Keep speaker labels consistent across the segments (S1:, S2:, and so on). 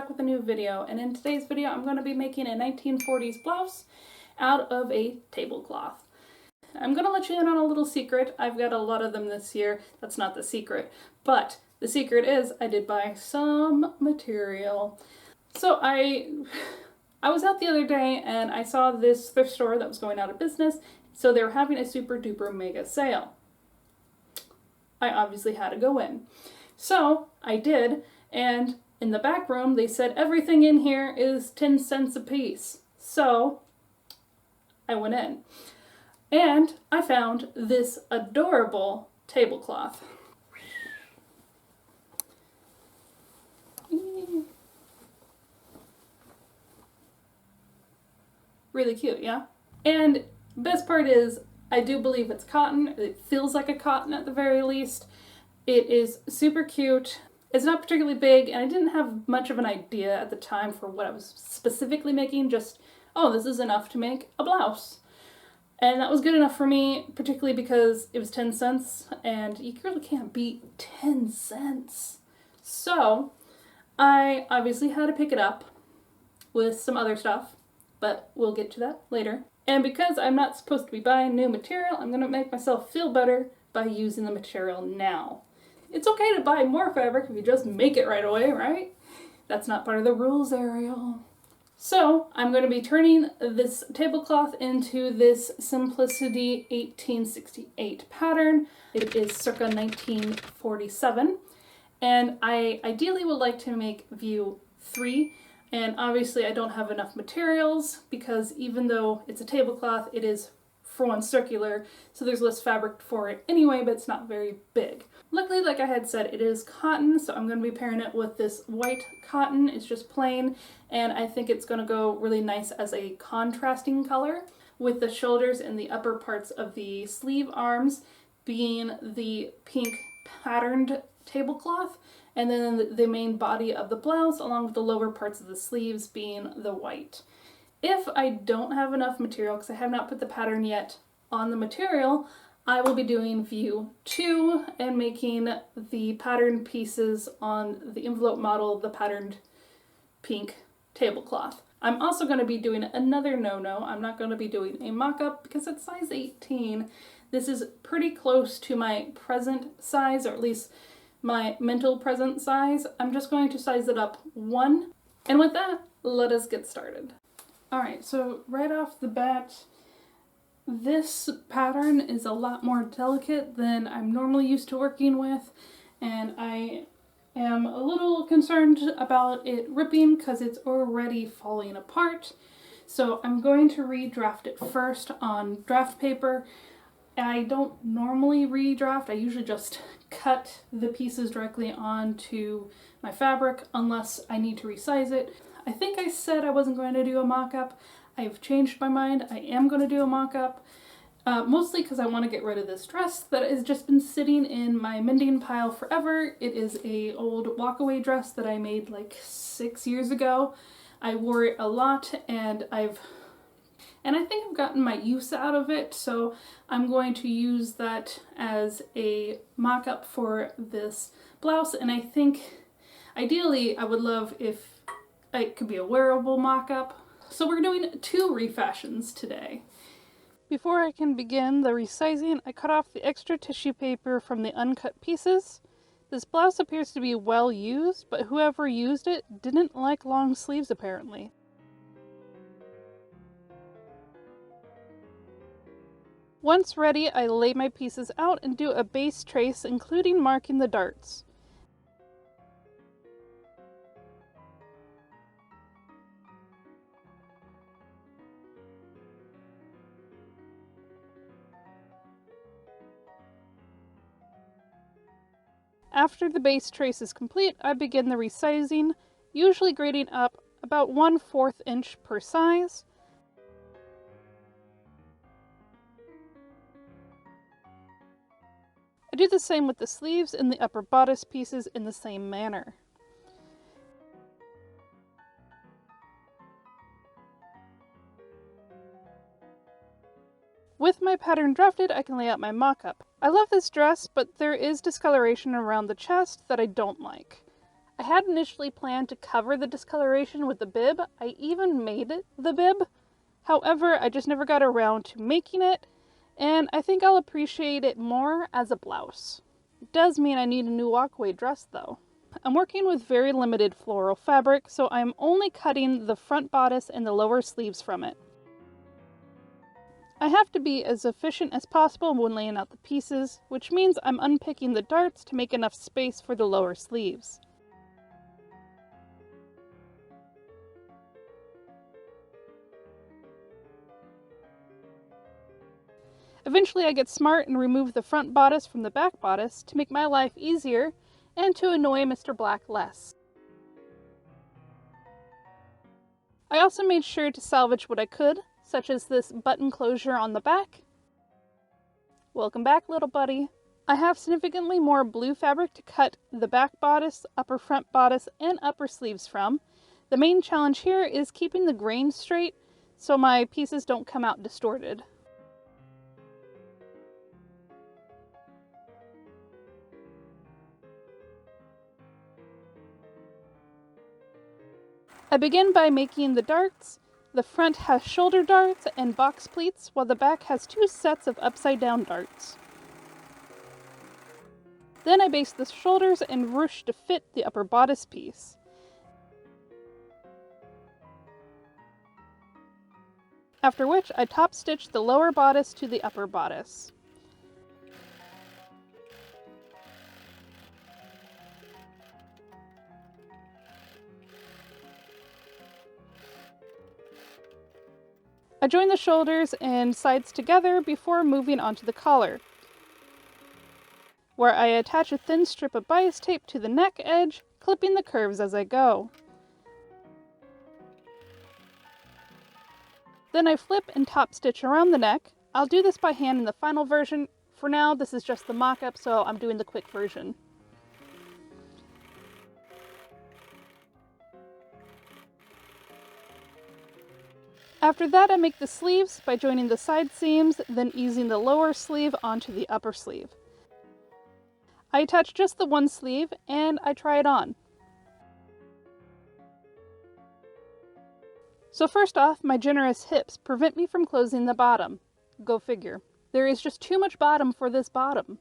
S1: back with a new video, and in today's video I'm going to be making a 1940s blouse out of a tablecloth. I'm going to let you in on a little secret. I've got a lot of them this year. That's not the secret, but the secret is I did buy some material. So I was out the other day and I saw this thrift store that was going out of business, so they were having a super duper mega sale. I obviously had to go in. So I did, and in the back room they said everything in here is 10 cents a piece. So I went in and I found this adorable tablecloth. Really cute, yeah? And best part is I do believe it's cotton. It feels like a cotton at the very least. It is super cute. It's not particularly big, and I didn't have much of an idea at the time for what I was specifically making, just, oh, this is enough to make a blouse. And that was good enough for me, particularly because it was 10 cents, and you really can't beat 10 cents. So I obviously had to pick it up with some other stuff, but we'll get to that later. And because I'm not supposed to be buying new material, I'm going to make myself feel better by using the material now. It's okay to buy more fabric if you just make it right away, right? That's not part of the rules, Ariel. So I'm going to be turning this tablecloth into this Simplicity 1868 pattern. It is circa 1947. And I ideally would like to make view 3. And obviously I don't have enough materials because even though it's a tablecloth, it is for one circular, so there's less fabric for it anyway, but it's not very big. Luckily, like I had said, it is cotton, so I'm going to be pairing it with this white cotton. It's just plain, and I think it's going to go really nice as a contrasting color, with the shoulders and the upper parts of the sleeve arms being the pink patterned tablecloth, and then the main body of the blouse along with the lower parts of the sleeves being the white. If I don't have enough material, because I have not put the pattern yet on the material, I will be doing view 2 and making the patterned pieces on the envelope model, the patterned pink tablecloth. I'm also going to be doing another no-no. I'm not going to be doing a mock-up because it's size 18. This is pretty close to my present size, or at least my mental present size. I'm just going to size it up 1. And with that, let us get started. Alright, so right off the bat, this pattern is a lot more delicate than I'm normally used to working with, and I am a little concerned about it ripping because it's already falling apart. So I'm going to redraft it first on draft paper. I don't normally redraft, I usually just cut the pieces directly onto my fabric unless I need to resize it. I think I said I wasn't going to do a mock-up. I've changed my mind. I am going to do a mock-up, mostly because I want to get rid of this dress that has just been sitting in my mending pile forever. It is a old walkaway dress that I made like 6 years ago. I wore it a lot, and I think I've gotten my use out of it, so I'm going to use that as a mock-up for this blouse. And I think ideally I would love if it could be a wearable mock-up. So we're doing 2 refashions today. Before I can begin the resizing, I cut off the extra tissue paper from the uncut pieces. This blouse appears to be well used, but whoever used it didn't like long sleeves apparently. Once ready, I lay my pieces out and do a base trace, including marking the darts. After the base trace is complete, I begin the resizing, usually grading up about 1/4 inch per size. I do the same with the sleeves and the upper bodice pieces in the same manner. With my pattern drafted, I can lay out my mock-up. I love this dress, but there is discoloration around the chest that I don't like. I had initially planned to cover the discoloration with the bib. I even made it the bib. However, I just never got around to making it, and I think I'll appreciate it more as a blouse. It does mean I need a new walkway dress though. I'm working with very limited floral fabric, so I'm only cutting the front bodice and the lower sleeves from it. I have to be as efficient as possible when laying out the pieces, which means I'm unpicking the darts to make enough space for the lower sleeves. Eventually I get smart and remove the front bodice from the back bodice to make my life easier and to annoy Mr. Black less. I also made sure to salvage what I could, such as this button closure on the back. Welcome back, little buddy. I have significantly more blue fabric to cut the back bodice, upper front bodice, and upper sleeves from. The main challenge here is keeping the grain straight so my pieces don't come out distorted. I begin by making the darts. The front has shoulder darts and box pleats, while the back has 2 sets of upside down darts. Then I base the shoulders and ruche to fit the upper bodice piece. After which I top stitch the lower bodice to the upper bodice. I join the shoulders and sides together before moving on to the collar, where I attach a thin strip of bias tape to the neck edge, clipping the curves as I go. Then I flip and top stitch around the neck. I'll do this by hand in the final version. For now, this is just the mock-up, so I'm doing the quick version. After that, I make the sleeves by joining the side seams, then easing the lower sleeve onto the upper sleeve. I attach just the one sleeve, and I try it on. So first off, my generous hips prevent me from closing the bottom. Go figure. There is just too much bottom for this bottom.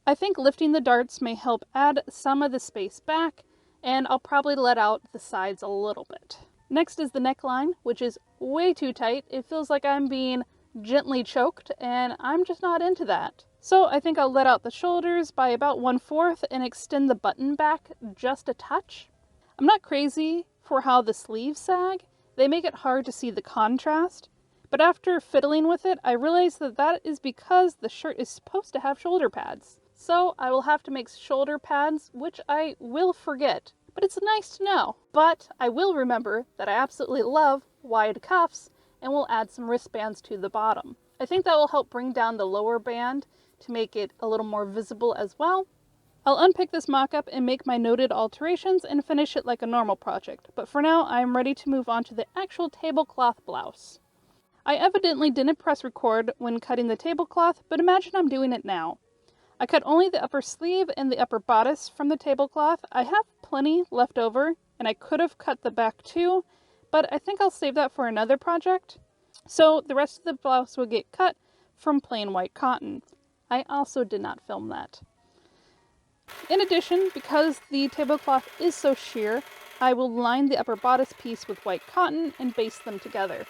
S1: I think lifting the darts may help add some of the space back, and I'll probably let out the sides a little bit. Next is the neckline, which is way too tight. It feels like I'm being gently choked, and I'm just not into that. So I think I'll let out the shoulders by about 1/4 and extend the button back just a touch. I'm not crazy for how the sleeves sag. They make it hard to see the contrast. But after fiddling with it, I realized that that is because the shirt is supposed to have shoulder pads. So I will have to make shoulder pads, which I will forget. But it's nice to know. But I will remember that I absolutely love wide cuffs and will add some wristbands to the bottom. I think that will help bring down the lower band to make it a little more visible as well. I'll unpick this mock-up and make my noted alterations and finish it like a normal project. But for now, I'm ready to move on to the actual tablecloth blouse. I evidently didn't press record when cutting the tablecloth, but imagine I'm doing it now. I cut only the upper sleeve and the upper bodice from the tablecloth. I have plenty left over, and I could have cut the back too, but I think I'll save that for another project. So the rest of the blouse will get cut from plain white cotton. I also did not film that. In addition, because the tablecloth is so sheer, I will line the upper bodice piece with white cotton and baste them together.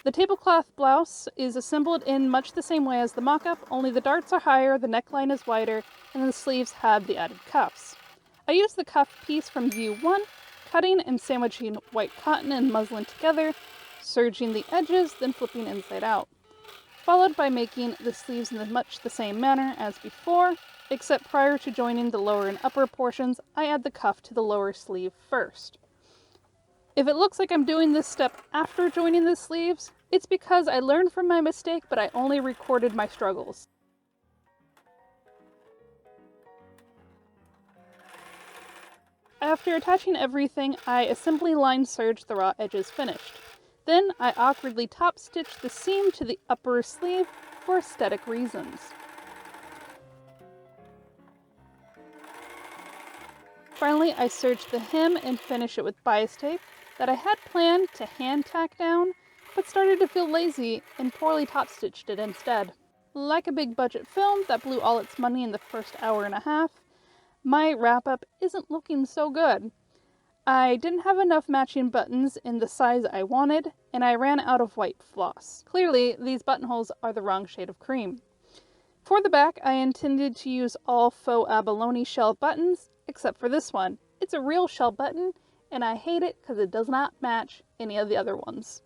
S1: The tablecloth blouse is assembled in much the same way as the mock-up, only the darts are higher, the neckline is wider, and the sleeves have the added cuffs. I used the cuff piece from view 1, cutting and sandwiching white cotton and muslin together, serging the edges, then flipping inside out. Followed by making the sleeves in much the same manner as before, except prior to joining the lower and upper portions, I add the cuff to the lower sleeve first. If it looks like I'm doing this step after joining the sleeves, it's because I learned from my mistake, but I only recorded my struggles. After attaching everything, I assembly line serge the raw edges finished. Then I awkwardly top stitch the seam to the upper sleeve for aesthetic reasons. Finally, I serged the hem and finished it with bias tape that I had planned to hand tack down, but started to feel lazy and poorly top-stitched it instead. Like a big budget film that blew all its money in the first hour and a half, my wrap-up isn't looking so good. I didn't have enough matching buttons in the size I wanted, and I ran out of white floss. Clearly, these buttonholes are the wrong shade of cream. For the back, I intended to use all faux abalone shell buttons, except for this one. It's a real shell button, and I hate it because it does not match any of the other ones.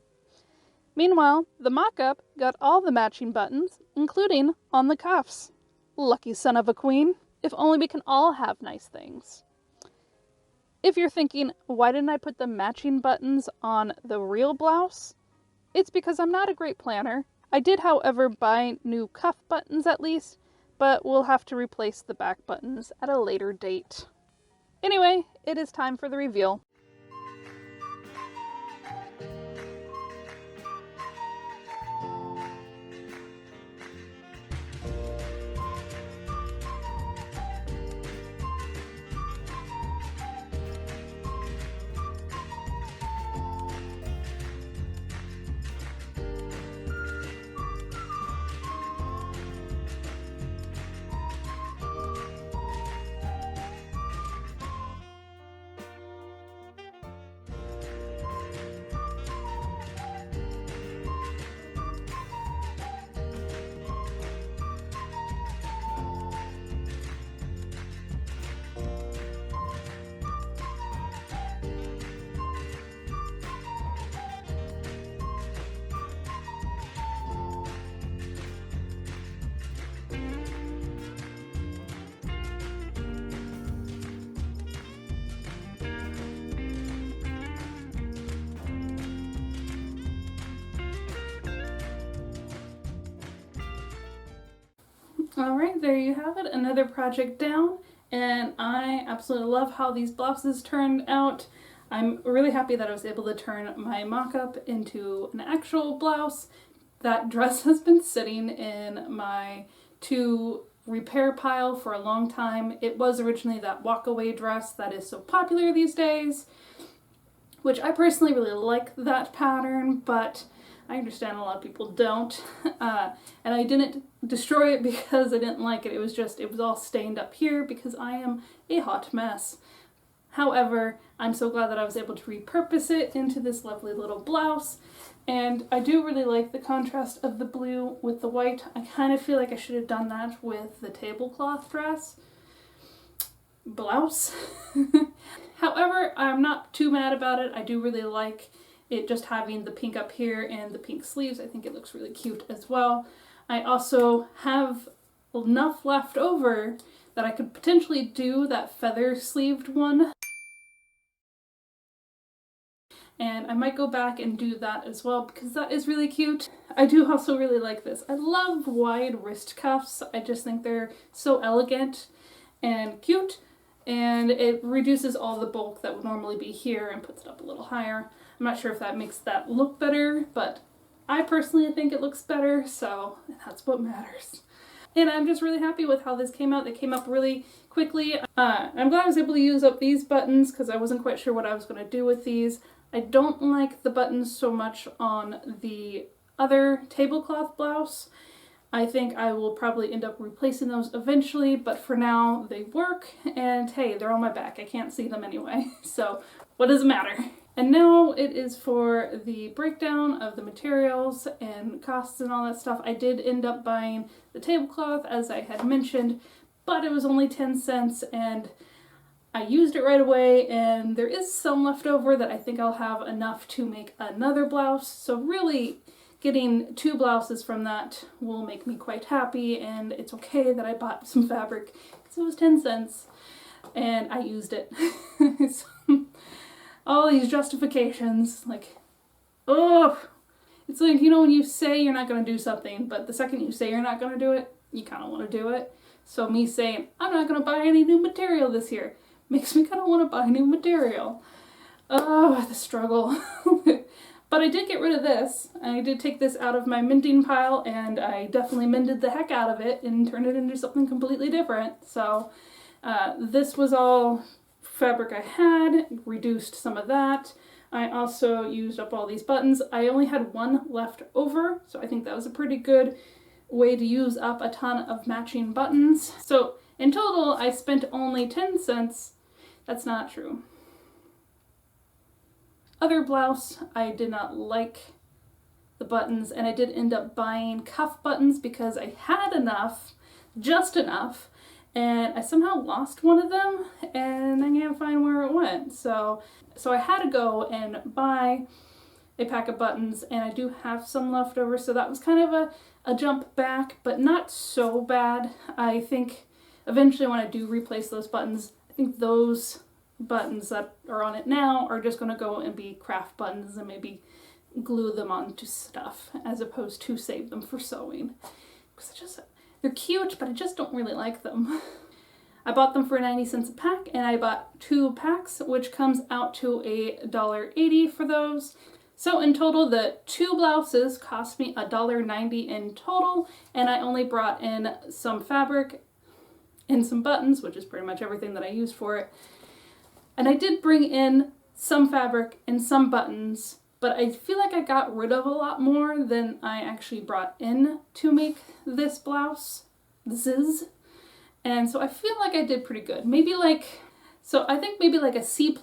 S1: Meanwhile, the mock-up got all the matching buttons, including on the cuffs. Lucky son of a queen. If only we can all have nice things. If you're thinking, why didn't I put the matching buttons on the real blouse? It's because I'm not a great planner. I did, however, buy new cuff buttons at least, but we'll have to replace the back buttons at a later date. Anyway, it is time for the reveal. Alright, there you have it, another project down, and I absolutely love how these blouses turned out. I'm really happy that I was able to turn my mock-up into an actual blouse. That dress has been sitting in my to-repair pile for a long time. It was originally that walk-away dress that is so popular these days, which I personally really like that pattern, but I understand a lot of people don't. And I didn't destroy it because I didn't like it. It was all stained up here because I am a hot mess. However, I'm so glad that I was able to repurpose it into this lovely little blouse. And I do really like the contrast of the blue with the white. I kind of feel like I should have done that with the tablecloth dress. Blouse. However, I'm not too mad about it. I do really like it just having the pink up here and the pink sleeves. I think it looks really cute as well. I also have enough left over that I could potentially do that feather sleeved one. And I might go back and do that as well because that is really cute. I do also really like this. I love wide wrist cuffs. I just think they're so elegant and cute, and it reduces all the bulk that would normally be here and puts it up a little higher. I'm not sure if that makes that look better, but I personally think it looks better, so that's what matters. And I'm just really happy with how this came out. They came up really quickly. I'm glad I was able to use up these buttons because I wasn't quite sure what I was going to do with these. I don't like the buttons so much on the other tablecloth blouse. I think I will probably end up replacing those eventually, but for now they work, and hey, they're on my back. I can't see them anyway, so what does it matter? And now it is for the breakdown of the materials and costs and all that stuff. I did end up buying the tablecloth, as I had mentioned, but it was only 10 cents, and I used it right away, and there is some left over that I think I'll have enough to make another blouse. So really, getting 2 blouses from that will make me quite happy, and it's okay that I bought some fabric because it was 10 cents, and I used it. All these justifications, like, oh, it's like, you know, when you say you're not going to do something, but the second you say you're not going to do it, you kind of want to do it. So me saying, I'm not going to buy any new material this year, makes me kind of want to buy new material. Oh, the struggle. But I did get rid of this. I did take this out of my mending pile, and I definitely mended the heck out of it and turned it into something completely different. So this was all fabric I had, reduced some of that. I also used up all these buttons. I only had one left over, so I think that was a pretty good way to use up a ton of matching buttons. So in total, I spent only 10 cents. That's not true. Other blouse, I did not like the buttons, and I did end up buying cuff buttons because I had enough, just enough, and I somehow lost one of them and I can't find where it went. So I had to go and buy a pack of buttons, and I do have some left over, so that was kind of a jump back, but not so bad. I think eventually when I do replace those buttons, I think those buttons that are on it now are just going to go and be craft buttons and maybe glue them onto stuff as opposed to save them for sewing. Because they're cute, but I just don't really like them. I bought them for 90 cents a pack, and I bought 2 packs, which comes out to $1.80 for those. So in total, the 2 blouses cost me $1.90 in total, and I only brought in some fabric and some buttons, which is pretty much everything that I used for it. And I did bring in some fabric and some buttons, but I feel like I got rid of a lot more than I actually brought in to make this blouse. And so I feel like I did pretty good. I think maybe like a C+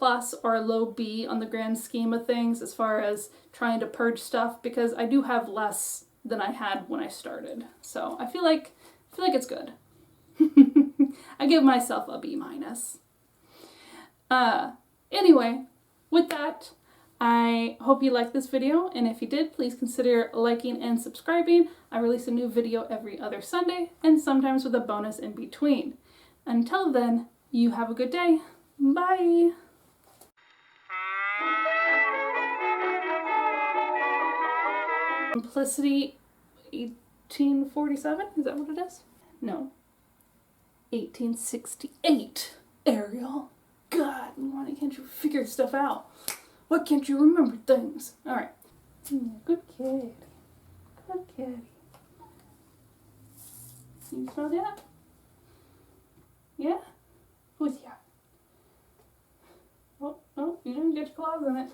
S1: or a low B on the grand scheme of things as far as trying to purge stuff, because I do have less than I had when I started. So I feel like it's good. I give myself a B-. Anyway, with that, I hope you liked this video, and if you did, please consider liking and subscribing. I release a new video every other Sunday, and sometimes with a bonus in between. Until then, you have a good day. Bye! Simplicity 1847? Is that what it is? No. 1868. Ariel. God, why can't you figure stuff out? Why can't you remember things? Alright. Good kitty. Good kitty. You smell that? Yeah? Who's here? Oh, you didn't get your claws in it.